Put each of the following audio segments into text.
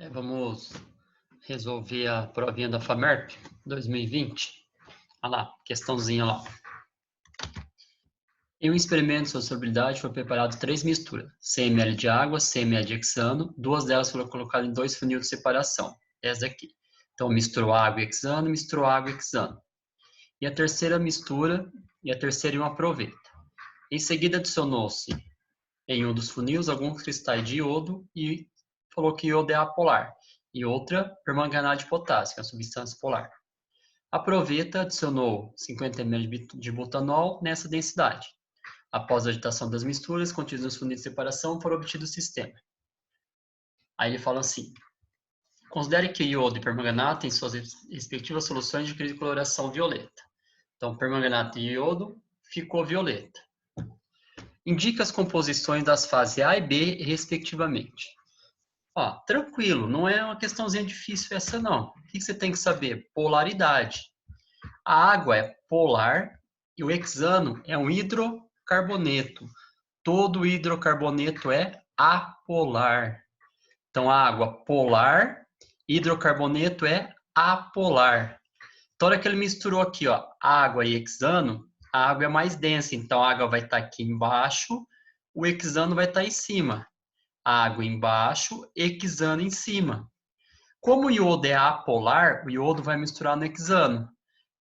Vamos resolver a provinha da FAMERP 2020. Olha lá, questãozinha lá. Em um experimento de solubilidade foi preparado 3 misturas, 100 ml de água, 100 ml de hexano, 2 delas foram colocadas em 2 funil de separação, essa daqui. Então, misturou água e hexano, misturou água e hexano. E a terceira mistura, e a terceira em uma proveta. Em seguida, adicionou-se em um dos funis alguns cristais de iodo e falou que iodo é apolar. E outra, permanganato de potássio, que é a substância polar. A proveta adicionou 50 ml de butanol nessa densidade. Após a agitação das misturas contidas nos funis de separação, foram obtidos o sistema. Aí ele fala assim: considere que iodo e permanganato têm suas respectivas soluções de coloração violeta. Então, permanganato e iodo ficou violeta. Indica as composições das fases A e B, respectivamente. Ó, tranquilo, não é uma questãozinha difícil essa não. O que você tem que saber? Polaridade. A água é polar e o hexano é um hidrocarboneto. Todo hidrocarboneto é apolar. Então, a água polar, hidrocarboneto é apolar. Então, a hora que ele misturou aqui, ó, água e hexano, a água é mais densa. Então, a água vai estar aqui embaixo, o hexano vai estar em cima. Água embaixo, hexano em cima. Como o iodo é apolar, o iodo vai misturar no hexano.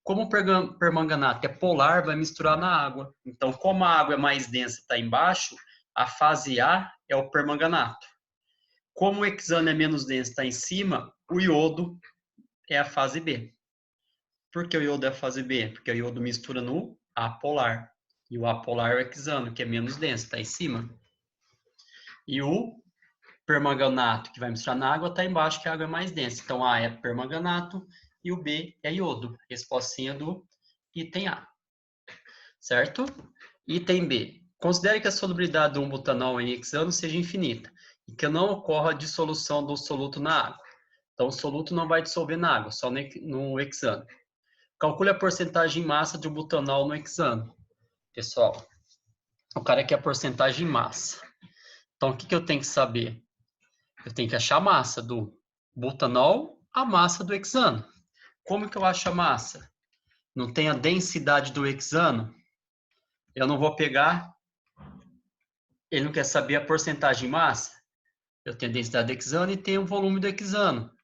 Como o permanganato é polar, vai misturar na água. Então, como a água é mais densa e está embaixo, a fase A é o permanganato. Como o hexano é menos denso e está em cima, o iodo é a fase B. Por que o iodo é a fase B? Porque o iodo mistura no apolar. E o apolar é o hexano, que é menos denso, está em cima. E o permanganato, que vai misturar na água, está embaixo, que a água é mais densa. Então, A é permanganato e o B é iodo. Respostinha do item A. Certo? Item B. Considere que a solubilidade do 1-butanol em hexano seja infinita e que não ocorra a dissolução do soluto na água. Então, o soluto não vai dissolver na água, só no hexano. Calcule a porcentagem em massa de um butanol no hexano. Pessoal, o cara quer a porcentagem em massa. Então, o que eu tenho que saber? Eu tenho que achar a massa do butanol, a massa do hexano. Como que eu acho a massa? Não tem a densidade do hexano? Eu não vou pegar... Ele não quer saber a porcentagem em massa? Eu tenho a densidade do hexano e tenho o volume do hexano.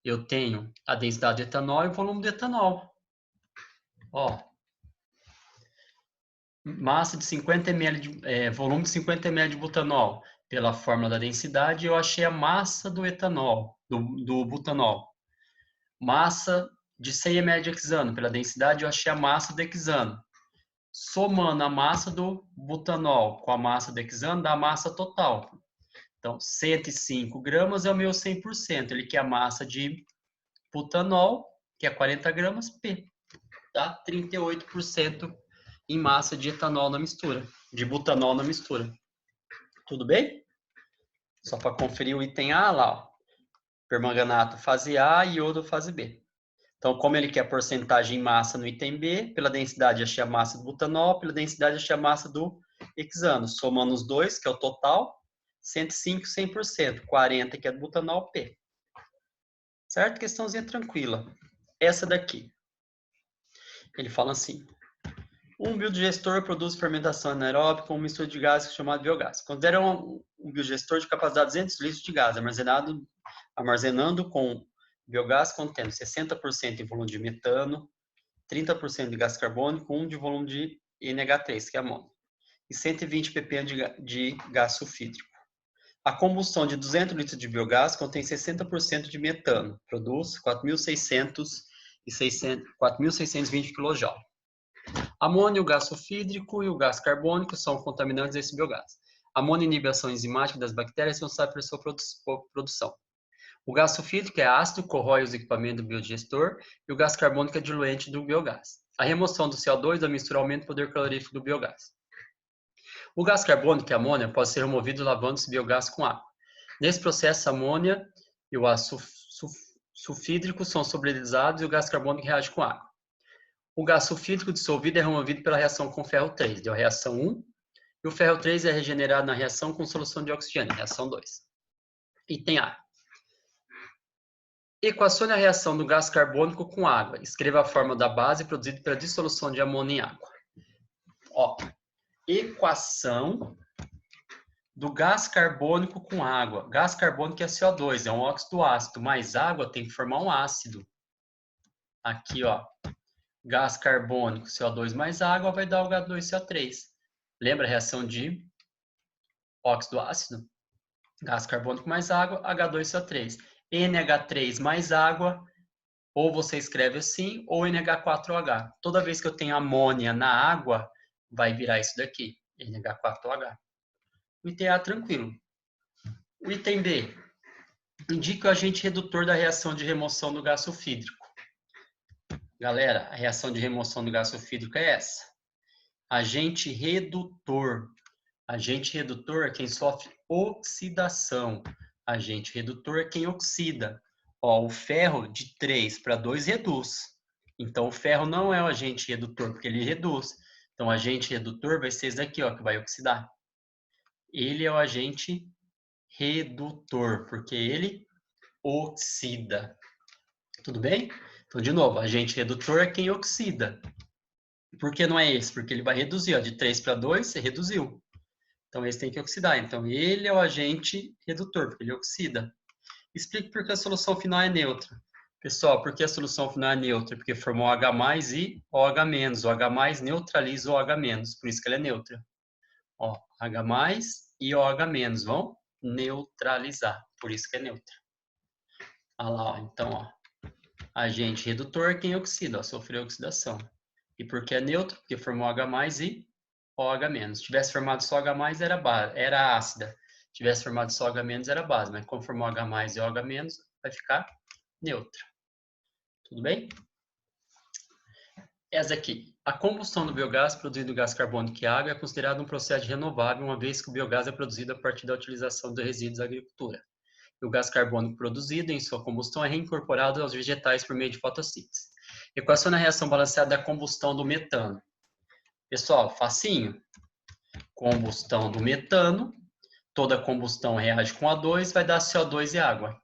Eu tenho a densidade do etanol e o volume do etanol. Ó, massa de 50 ml, volume de 50 ml de butanol. Pela fórmula da densidade, eu achei a massa do etanol, do butanol. Massa de 100 ml de hexano. Pela densidade, eu achei a massa do hexano. Somando a massa do butanol com a massa do hexano, dá a massa total. Então, 105 gramas é o meu 100%. Ele quer a massa de butanol, que é 40 gramas, P. Tá? 38% em massa de etanol na mistura, de butanol na mistura. Tudo bem? Só para conferir o item A lá, ó. Permanganato fase A e iodo fase B. Então, como ele quer porcentagem em massa no item B, pela densidade achei a massa do butanol, pela densidade achei a massa do hexano. Somando os dois, que é o total, 105, 100%. 40, que é do butanol, P. Certo? Questãozinha tranquila. Essa daqui. Ele fala assim: um biodigestor produz fermentação anaeróbica com uma mistura de gases chamada biogás. Considera um biodigestor de capacidade de 200 litros de gás, armazenando com biogás contendo 60% em volume de metano, 30% de gás carbônico, 1% de volume de NH3, que é amônio, e 120 ppm de gás sulfídrico. A combustão de 200 litros de biogás contém 60% de metano, produz 4.620 kJ. Amônio, o gás sulfídrico e o gás carbônico são contaminantes desse biogás. Amônio inibe a ação enzimática das bactérias responsáveis por sua produção. O gás sulfídrico é ácido, corrói os equipamentos do biodigestor e o gás carbônico é diluente do biogás. A remoção do CO2 da mistura aumenta o poder calorífico do biogás. O gás carbônico, que é amônia, pode ser removido lavando esse biogás com água. Nesse processo, a amônia e o ácido sulfídrico são solubilizados e o gás carbônico reage com água. O gás sulfídrico dissolvido é removido pela reação com ferro 3, deu a reação 1, e o ferro 3 é regenerado na reação com solução de oxigênio, reação 2. Item A. Equacione a reação do gás carbônico com água. Escreva a fórmula da base produzida pela dissolução de amônia em água. Ó, equação do gás carbônico com água. Gás carbônico é CO2, é um óxido ácido, mais água tem que formar um ácido. Aqui, ó, gás carbônico, CO2 mais água vai dar o H2CO3. Lembra a reação de óxido ácido? Gás carbônico mais água, H2CO3. NH3 mais água, ou você escreve assim, ou NH4OH. Toda vez que eu tenho amônia na água, vai virar isso daqui, NH4OH. O item A, tranquilo. O item B, indica o agente redutor da reação de remoção do gás sulfídrico. Galera, a reação de remoção do gás sulfídrico é essa. Agente redutor. Agente redutor é quem sofre oxidação. Agente redutor é quem oxida. Ó, o ferro de 3 para 2 reduz. Então, o ferro não é o agente redutor, porque ele reduz. Então, o agente redutor vai ser esse daqui, ó, que vai oxidar. Ele é o agente redutor, porque ele oxida. Tudo bem? Então, de novo, agente redutor é quem oxida. Por que não é esse? Porque ele vai reduzir, ó, de 3 para 2, você reduziu. Então, esse tem que oxidar. Então, ele é o agente redutor, porque ele oxida. Explique por que a solução final é neutra. Pessoal, por que a solução final é neutra? Porque formou OH+, e OH-. O H+ neutraliza o OH-, por isso que ela é neutra. Ó, H+ e OH- vão neutralizar, por isso que é neutra. Olha lá, ó. Então, ó, agente redutor é quem oxida, ó, sofreu oxidação. E por que é neutro? Porque formou H+ e OH-. Se tivesse formado só H+, era ácida. Se tivesse formado só H- era base. Mas como formou H+ e OH-, vai ficar neutra. Tudo bem? Essa aqui. A combustão do biogás produzindo gás carbônico e água é considerada um processo renovável, uma vez que o biogás é produzido a partir da utilização de resíduos da agricultura. E o gás carbônico produzido em sua combustão é reincorporado aos vegetais por meio de fotossíntese. Equaciona a reação balanceada da combustão do metano. Pessoal, facinho. Combustão do metano. Toda combustão reage com A2, vai dar CO2 e água.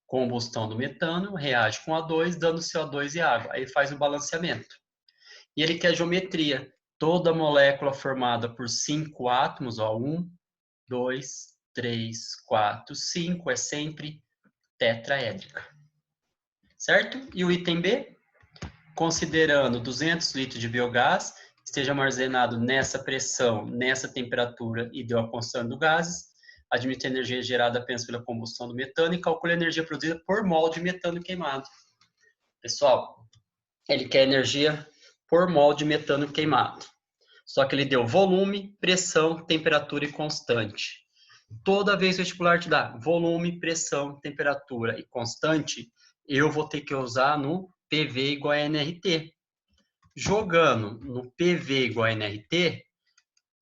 Combustão do metano reage com A2, dando CO2 e água. Aí faz o balanceamento. E ele quer geometria. Toda molécula formada por 5 átomos, ó, 1, 2, 3, 4, 5, é sempre tetraédrica. Certo? E o item B, considerando 200 litros de biogás, esteja armazenado nessa pressão, nessa temperatura e deu a constante do gases, admite a energia gerada apenas pela combustão do metano e calcule a energia produzida por mol de metano queimado. Pessoal, ele quer energia por mol de metano queimado. Só que ele deu volume, pressão, temperatura e constante. Toda vez que o vestibular te dá volume, pressão, temperatura e constante, eu vou ter que usar no PV igual a nRT. Jogando no PV igual a nRT,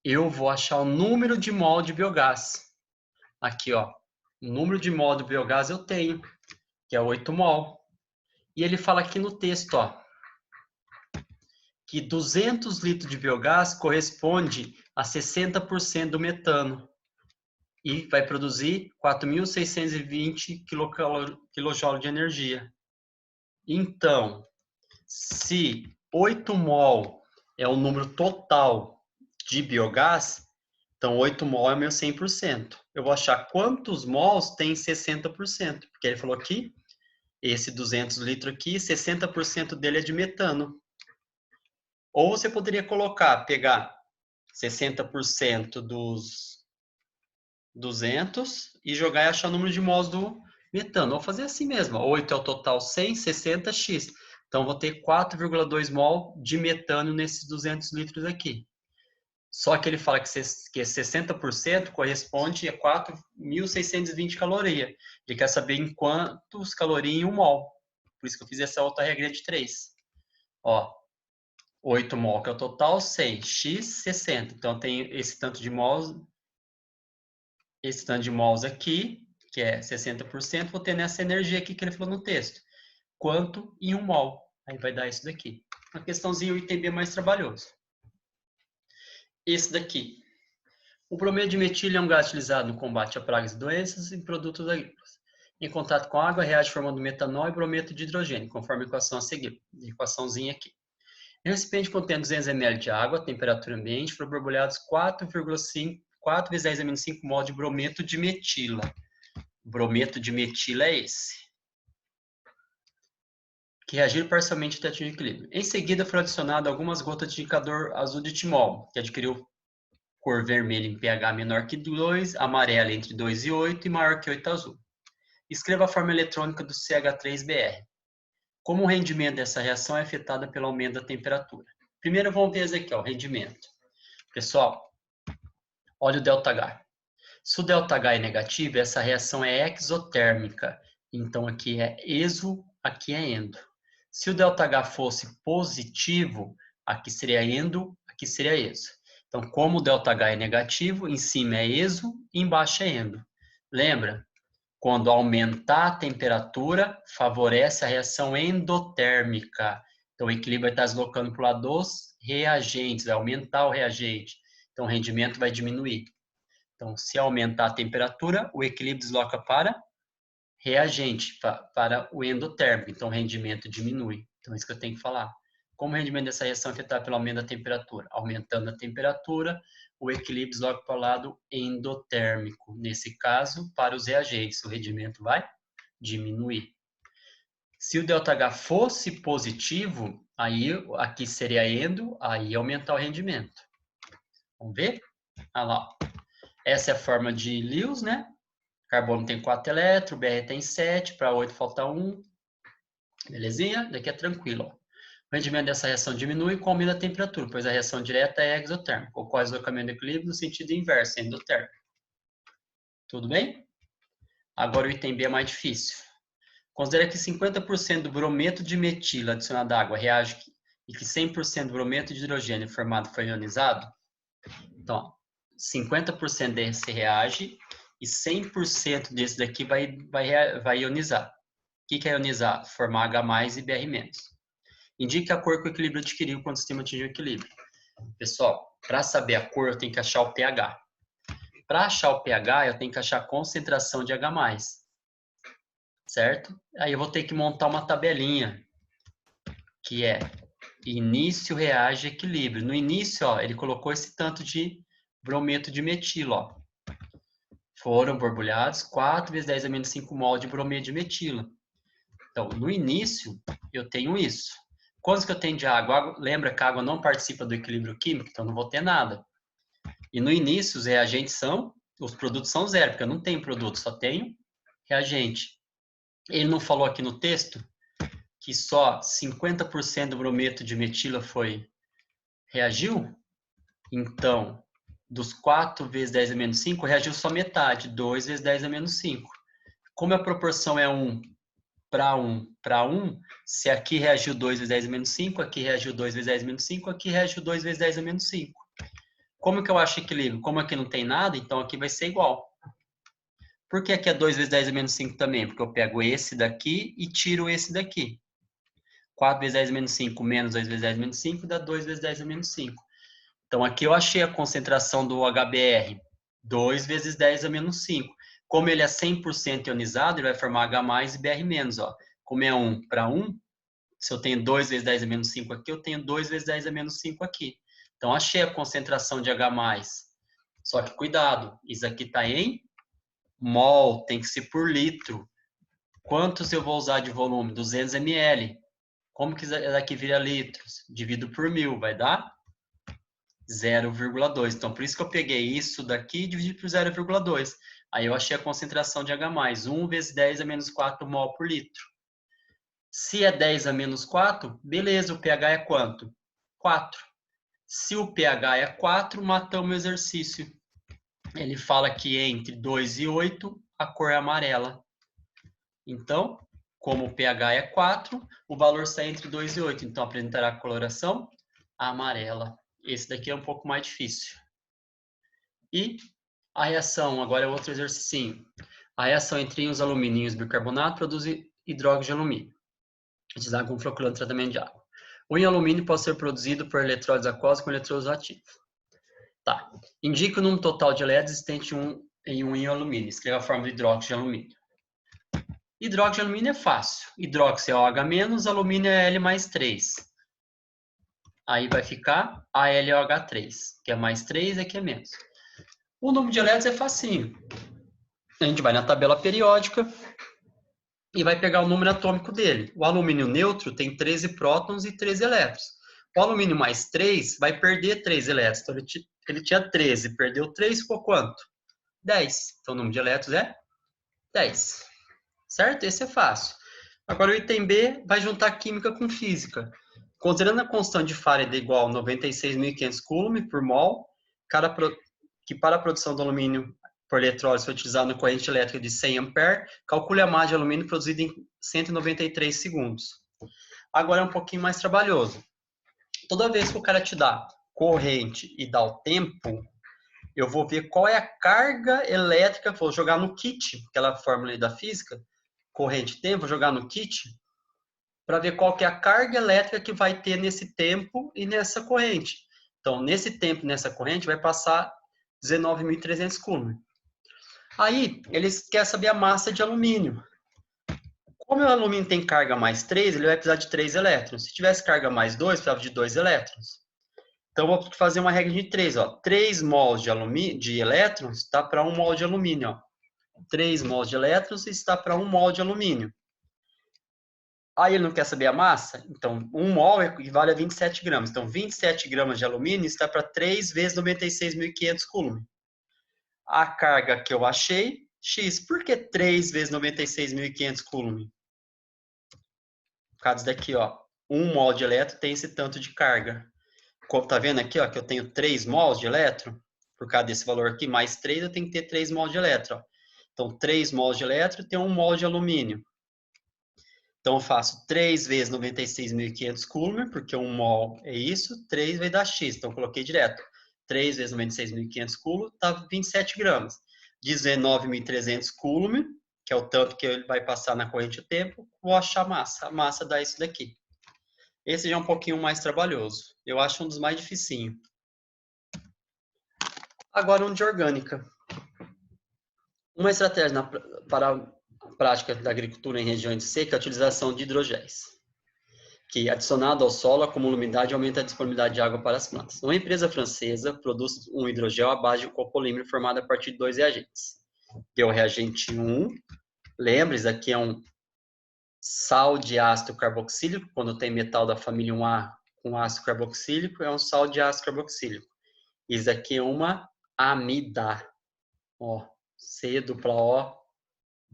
eu vou achar o número de mol de biogás. Aqui, ó, o número de mol de biogás eu tenho, que é 8 mol. E ele fala aqui no texto, ó, que 200 litros de biogás corresponde a 60% do metano e vai produzir 4.620 kJ de energia. Então, se 8 mol é o número total de biogás, então 8 mol é o meu 100%. Eu vou achar quantos mols tem 60%, porque ele falou aqui, esse 200 litros aqui, 60% dele é de metano. Ou você poderia pegar 60% dos 200 e jogar e achar o número de mols do metano. Ou fazer assim mesmo, 8 é o total 100, 60x. Então, vou ter 4,2 mol de metano nesses 200 litros aqui. Só que ele fala que 60% corresponde a 4.620 calorias. Ele quer saber em quantos calorias em 1 mol. Por isso que eu fiz essa outra regra de 3. Ó, 8 mol que é o total, 100, x 60. Então, tem esse tanto de mols aqui, que é 60%, vou ter nessa energia aqui que ele falou no texto. Quanto em 1 mol? Aí vai dar isso daqui. Uma questãozinha, o item B mais trabalhoso. Esse daqui. O brometo de metilha é um gás utilizado no combate a pragas e doenças em produtos agrícolas. Em contato com a água, reage formando metanol e brometo de hidrogênio, conforme a equação a seguir. A equaçãozinha aqui. Em um recipiente contendo 200 ml de água, temperatura ambiente, foram borbulhados 4 vezes 10 - 5 mol de brometo de metila. O brometo de metila é esse, que reagiram parcialmente até atingir o equilíbrio. Em seguida, foram adicionadas algumas gotas de indicador azul de timol, que adquiriu cor vermelha em pH menor que 2, amarela entre 2 e 8 e maior que 8 azul. Escreva a forma eletrônica do CH3Br. Como o rendimento dessa reação é afetado pelo aumento da temperatura. Primeiro vamos ver aqui, o rendimento. Pessoal, olha o ΔH. Se o ΔH é negativo, essa reação é exotérmica. Então aqui é exo, aqui é endo. Se o ΔH fosse positivo, aqui seria endo, aqui seria exo. Então, como o ΔH é negativo, em cima é exo e embaixo é endo. Lembra? Quando aumentar a temperatura, favorece a reação endotérmica. Então, o equilíbrio vai estar deslocando para o lado dos reagentes, vai aumentar o reagente. Então, o rendimento vai diminuir. Então, se aumentar a temperatura, o equilíbrio desloca para reagente, para o endotérmico. Então, o rendimento diminui. Então, é isso que eu tenho que falar. Como o rendimento dessa reação é afetado pelo aumento da temperatura? Aumentando a temperatura, o equilíbrio desloca para o lado endotérmico. Nesse caso, para os reagentes, o rendimento vai diminuir. Se o ΔH fosse positivo, aí aqui seria endo, aí aumentar o rendimento. Vamos ver? Olha lá. Essa é a forma de Lewis, né? Carbono tem 4 elétrons, Br tem 7, para 8 falta 1. Belezinha? Daqui é tranquilo. Ó. O rendimento dessa reação diminui com o aumento da temperatura, pois a reação direta é exotérmica. Ocorre deslocamento do equilíbrio no sentido inverso, endotérmico. Tudo bem? Agora o item B é mais difícil. Considera que 50% do brometo de metila adicionado à água reage e que 100% do brometo de hidrogênio formado foi ionizado. Então, 50% desse reage e 100% desse daqui vai ionizar. O que é ionizar? Formar H+, e Br-. Indique a cor que o equilíbrio adquiriu quando o sistema atingiu o equilíbrio. Pessoal, para saber a cor, eu tenho que achar o pH. Para achar o pH, eu tenho que achar a concentração de H+. Certo? Aí eu vou ter que montar uma tabelinha, que é início, reage, equilíbrio. No início, ó, ele colocou esse tanto de brometo de metila. Ó. Foram borbulhados 4 vezes 10 - 5 mol de brometo de metila. Então, no início, eu tenho isso. Quantos que eu tenho de água? Lembra que a água não participa do equilíbrio químico, então não vou ter nada. E no início, os reagentes os produtos são zero, porque eu não tenho produto, só tenho reagente. Ele não falou aqui no texto que só 50% do brometo de metila reagiu? Então, dos 4 vezes 10 - 5, reagiu só metade, 2 vezes 10 - 5. Como a proporção é 1 para 1, se aqui reagiu 2 vezes 10 - 5, aqui reagiu 2 vezes 10 - 5, aqui reagiu 2 vezes 10 - 5. Como que eu acho equilíbrio? Como aqui não tem nada, então aqui vai ser igual. Por que aqui é 2 vezes 10 - 5 também? Porque eu pego esse daqui e tiro esse daqui. 4 vezes 10 - 5 menos 2 vezes 10 - 5 dá 2 vezes 10 - 5. Então aqui eu achei a concentração do HBr, 2 vezes 10 - 5. Como ele é 100% ionizado, ele vai formar H+ e Br-. Ó. Como é 1 para 1, se eu tenho 2 vezes 10 - 5 aqui, eu tenho 2 vezes 10 - 5 aqui. Então, achei a concentração de H+. Só que, cuidado, isso aqui está em mol, tem que ser por litro. Quantos eu vou usar de volume? 200 ml. Como que isso daqui vira litros? Divido por 1000, vai dar 0,2. Então, por isso que eu peguei isso daqui e dividi por 0,2. Aí eu achei a concentração de H+, 1 vezes 10 - 4 mol por litro. Se é 10 - 4, beleza, o pH é quanto? 4. Se o pH é 4, matamos o exercício. Ele fala que entre 2 e 8, a cor é amarela. Então, como o pH é 4, o valor sai entre 2 e 8. Então, apresentará a coloração amarela. Esse daqui é um pouco mais difícil. E a reação, agora é outro exercício. A reação entre íons alumínio e íons bicarbonato produz hidróxido de alumínio. Utilizado como flocculante no tratamento de água. O íon alumínio pode ser produzido por eletrólise aquosa com eletrodos ativos. Tá. Indica o número total de elétrons existente em um íon alumínio. Escreva a forma do hidróxido de alumínio. Hidróxido de alumínio é fácil. Hidróxido é OH-, alumínio é L mais 3. Aí vai ficar AlOH3, que é mais 3, aqui é menos. O número de elétrons é facinho. A gente vai na tabela periódica e vai pegar o número atômico dele. O alumínio neutro tem 13 prótons e 13 elétrons. O alumínio mais 3 vai perder 3 elétrons. Então, ele tinha 13, perdeu 3, ficou quanto? 10. Então, o número de elétrons é 10. Certo? Esse é fácil. Agora, o item B vai juntar química com física. Considerando a constante de Faraday igual a 96.500 Coulomb por mol, que para a produção do alumínio por eletrólise foi utilizado na corrente elétrica de 100 A, calcule a massa de alumínio produzida em 193 segundos. Agora é um pouquinho mais trabalhoso. Toda vez que o cara te dá corrente e dá o tempo, eu vou ver qual é a carga elétrica, vou jogar no kit, aquela fórmula aí da física, corrente e tempo, vou jogar no kit, para ver qual que é a carga elétrica que vai ter nesse tempo e nessa corrente. Então, nesse tempo e nessa corrente, vai passar 19.300 Coulomb. Aí, eles querem saber a massa de alumínio. Como o alumínio tem carga mais 3, ele vai precisar de 3 elétrons. Se tivesse carga mais 2, precisava de 2 elétrons. Então, vou fazer uma regra de 3. 3 mols de elétrons está para 1 mol de alumínio. Ó. 3 mols de elétrons está para 1 mol de alumínio. Aí ele não quer saber a massa? Então, 1 mol equivale a 27 gramas. Então, 27 gramas de alumínio está para 3 vezes 96.500 Coulomb. A carga que eu achei, X. Por que 3 vezes 96.500 Coulomb? Por causa daqui, ó. 1 mol de elétron tem esse tanto de carga. Como tá vendo aqui, ó, que eu tenho 3 mols de elétron. Por causa desse valor aqui, mais 3, eu tenho que ter 3 mols de elétron. Ó. Então, 3 mols de elétron tem 1 mol de alumínio. Então, eu faço 3 vezes 96.500 Coulomb, porque 1 mol é isso, 3 vai dar X. Então, eu coloquei direto. 3 vezes 96.500 Coulomb, tá 27 gramas. 19.300 Coulomb, que é o tanto que ele vai passar na corrente do tempo, vou achar a massa. A massa dá isso daqui. Esse já é um pouquinho mais trabalhoso. Eu acho um dos mais dificinhos. Agora, um de orgânica. Uma estratégia para a prática da agricultura em regiões de seca é a utilização de hidrogéis, que, adicionado ao solo, acumula umidade e aumenta a disponibilidade de água para as plantas. Uma empresa francesa produz um hidrogel à base de um copolímero formado a partir de 2 reagentes. Que é o reagente 1, lembra, isso aqui é um sal de ácido carboxílico, quando tem metal da família 1A com ácido carboxílico, é um sal de ácido carboxílico. Isso aqui é uma amida, ó, C-O,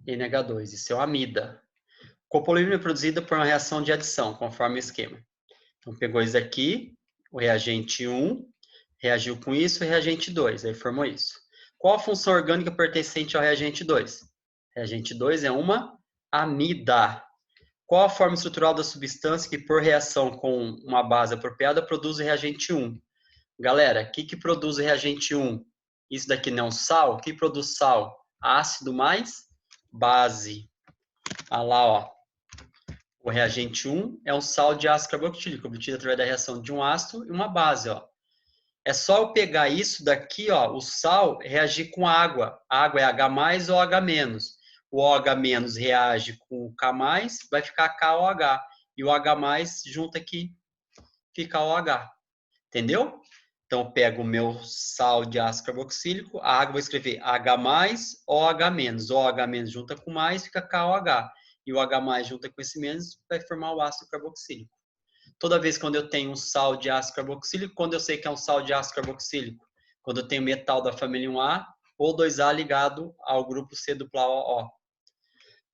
NH2, isso é uma amida. Copolímero é produzida por uma reação de adição, conforme o esquema. Então, pegou isso aqui, o reagente 1, reagiu com isso, o reagente 2, aí formou isso. Qual a função orgânica pertencente ao reagente 2? Reagente 2 é uma amida. Qual a forma estrutural da substância que, por reação com uma base apropriada, produz o reagente 1? Galera, o que produz o reagente 1? Isso daqui não é um sal? O que produz sal? Ácido mais base. Olha lá, ó. O reagente 1 é um sal de ácido carboxílico, obtido através da reação de um ácido e uma base, ó. É só eu pegar isso daqui, ó, o sal, reagir com água. A água é H+, ou H-. O OH- reage com o K+, vai ficar KOH. E o H+, junta aqui, fica OH. Entendeu? Então, eu pego o meu sal de ácido carboxílico, a água vou escrever H+, OH-. O OH- junta com mais, fica KOH. E o H+, junta com esse menos, vai formar o ácido carboxílico. Toda vez quando eu tenho um sal de ácido carboxílico, quando eu sei que é um sal de ácido carboxílico, quando eu tenho metal da família 1A ou 2A ligado ao grupo C-OO.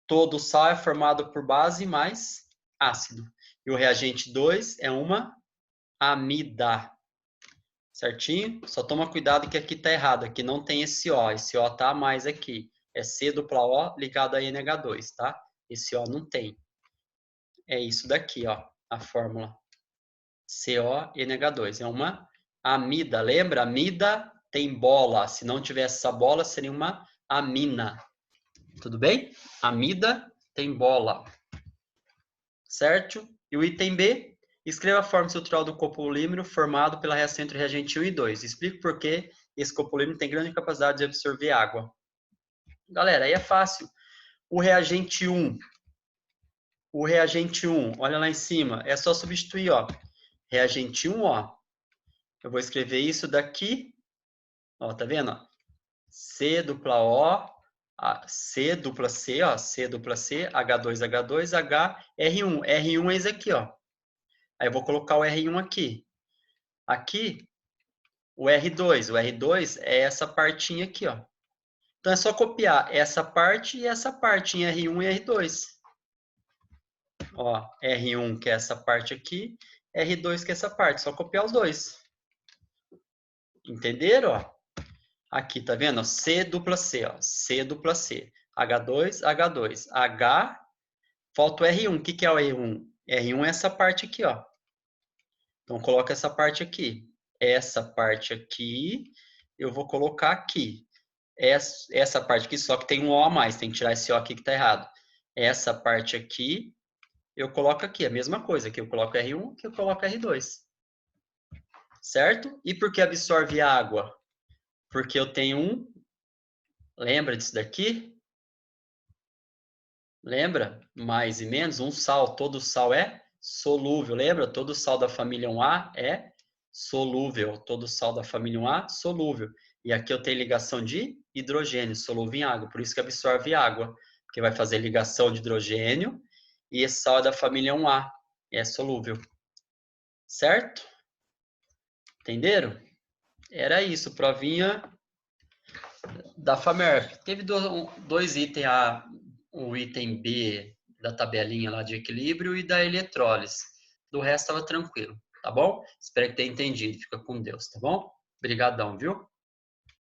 Todo sal é formado por base mais ácido. E o reagente 2 é uma amida. Certinho? Só toma cuidado que aqui está errado. Aqui não tem esse O. Esse O está a mais aqui. É C-O ligado a NH2, tá? Esse O não tem. É isso daqui, ó. A fórmula. CONH2. É uma amida. Lembra? Amida tem bola. Se não tivesse essa bola, seria uma amina. Tudo bem? Amida tem bola. Certo? E o item B, escreva a forma estrutural do copolímero formado pela reação entre o reagente 1 e 2. Explique por que esse copolímero tem grande capacidade de absorver água. Galera, aí é fácil. O reagente 1. O reagente 1, olha lá em cima, é só substituir, ó. Reagente 1, ó. Eu vou escrever isso daqui, ó, tá vendo? C dupla O, C dupla C, ó, C dupla C, H2, H, R1. R1 é esse aqui, ó. Aí eu vou colocar o R1 aqui. Aqui, o R2. O R2 é essa partinha aqui, ó. Então é só copiar essa parte e essa parte em R1 e R2. Ó, R1 que é essa parte aqui, R2 que é essa parte. Só copiar os dois. Entenderam, ó? Aqui, tá vendo? C dupla C, ó. C dupla C. H2, H2. H, falta o R1. O que que é o R1? R1 é essa parte aqui, ó. Então, coloca essa parte aqui. Essa parte aqui, eu vou colocar aqui. Essa parte aqui, só que tem um O a mais. Tem que tirar esse O aqui que tá errado. Essa parte aqui, eu coloco aqui. A mesma coisa. Aqui eu coloco R1, aqui eu coloco R2. Certo? E por que absorve água? Porque eu tenho um... Lembra disso daqui? Lembra? Mais e menos, um sal. Todo sal é solúvel. Lembra? Todo sal da família 1A é solúvel. Todo sal da família 1A, solúvel. E aqui eu tenho ligação de hidrogênio, solúvel em água. Por isso que absorve água. Porque vai fazer ligação de hidrogênio. E esse sal é da família 1A. É solúvel. Certo? Entenderam? Era isso. Provinha da FAMERP. Teve dois itens A, o item B da tabelinha lá de equilíbrio e da eletrólise. Do resto estava tranquilo, tá bom? Espero que tenha entendido. Fica com Deus, tá bom? Obrigadão, viu?